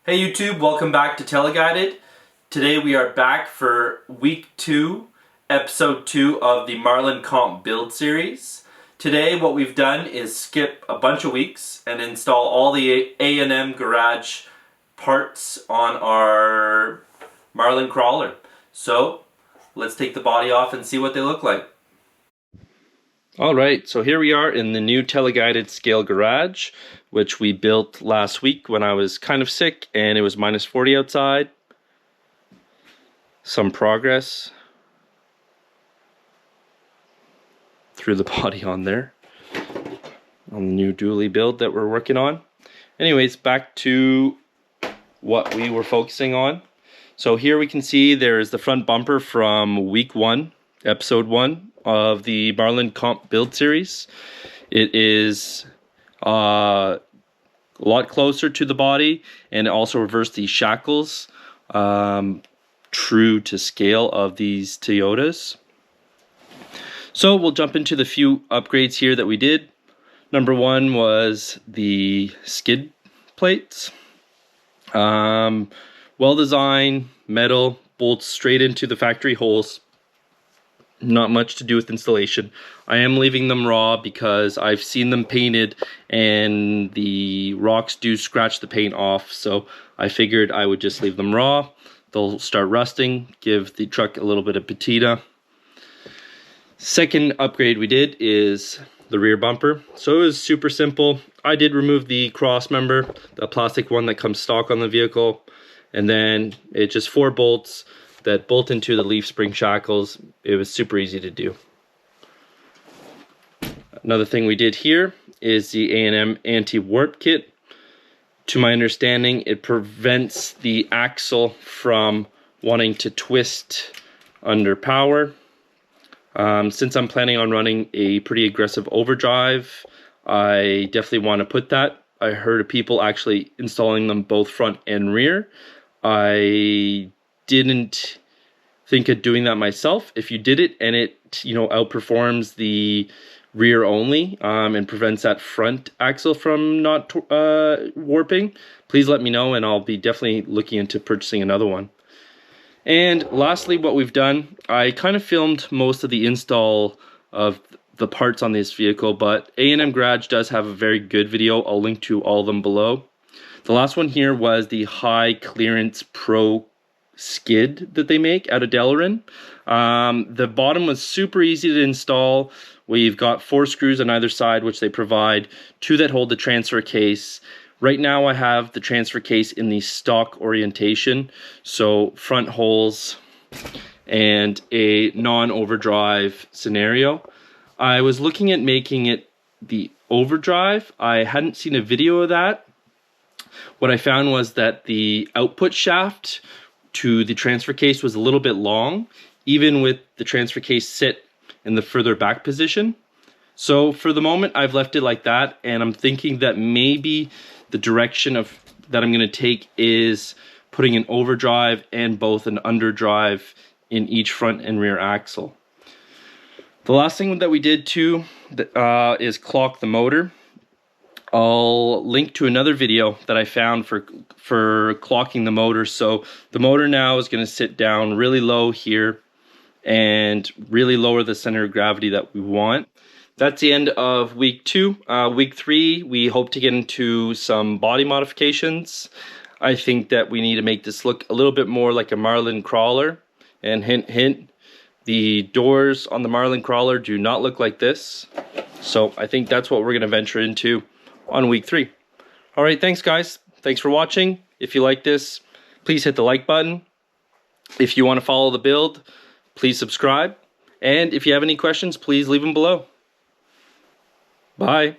Hey YouTube, welcome back to Teleguided. Today we are back for week 2, episode 2 of the Marlin Comp Build Series. Today what we've done is skip a bunch of weeks and install all the a&mgarage parts on our Marlin crawler. So let's take the body off and see what they look like. Alright, so here we are in the new Teleguided scale garage, which we built last week when I was kind of sick and it was minus 40 outside. Some progress through the body on there, on the new dually build that we're working on. Anyways, back to what we were focusing on. So here we can see there's the front bumper from week 1, episode 1 of the Marlin Comp Build Series. It is a lot closer to the body, and it also reversed the shackles true to scale of these Toyotas. So we'll jump into the few upgrades here that we did. Number 1 was the skid plates. Well designed, metal, bolts straight into the factory holes. Not much to do with installation. I am leaving them raw because I've seen them painted and the rocks do scratch the paint off, so I figured I would just leave them raw. They'll start rusting, give the truck a little bit of patina. Second upgrade we did is the rear bumper. So it was super simple. I did remove the cross member, the plastic one that comes stock on the vehicle, and then it's just 4 bolts that bolt into the leaf spring shackles. It was super easy to do. Another thing we did here is the A&M anti-warp kit. To my understanding, it prevents the axle from wanting to twist under power. Since I'm planning on running a pretty aggressive overdrive, I definitely want to put that. I heard of people actually installing them both front and rear. I didn't think of doing that myself. If you did it and it outperforms the rear only and prevents that front axle from not warping, please let me know and I'll be definitely looking into purchasing another one. And lastly, what we've done, I kind of filmed most of the install of the parts on this vehicle, but a&mgarage does have a very good video. I'll link to all of them below. The last one here was the High Clearance Pro skid that they make out of Delrin. The bottom was super easy to install. We've got 4 screws on either side, which they provide, 2 that hold the transfer case. Right now I have the transfer case in the stock orientation, so front holes and a non-overdrive scenario. I was looking at making it the overdrive. I hadn't seen a video of that. What I found was that the output shaft to the transfer case was a little bit long, even with the transfer case sit in the further back position. So for the moment, I've left it like that, and I'm thinking that maybe the direction that I'm going to take is putting an overdrive and both an underdrive in each front and rear axle. The last thing that we did too is clock the motor. I'll link to another video that I found for clocking the motor. So the motor now is going to sit down really low here and really lower the center of gravity that we want. That's the end of week 2. Week 3, we hope to get into some body modifications. I think that we need to make this look a little bit more like a Marlin crawler. And hint, hint, the doors on the Marlin crawler do not look like this. So I think that's what we're going to venture into on week 3. All right, thanks guys. Thanks for watching. If you like this, please hit the like button. If you want to follow the build, please subscribe. And if you have any questions, please leave them below. Bye.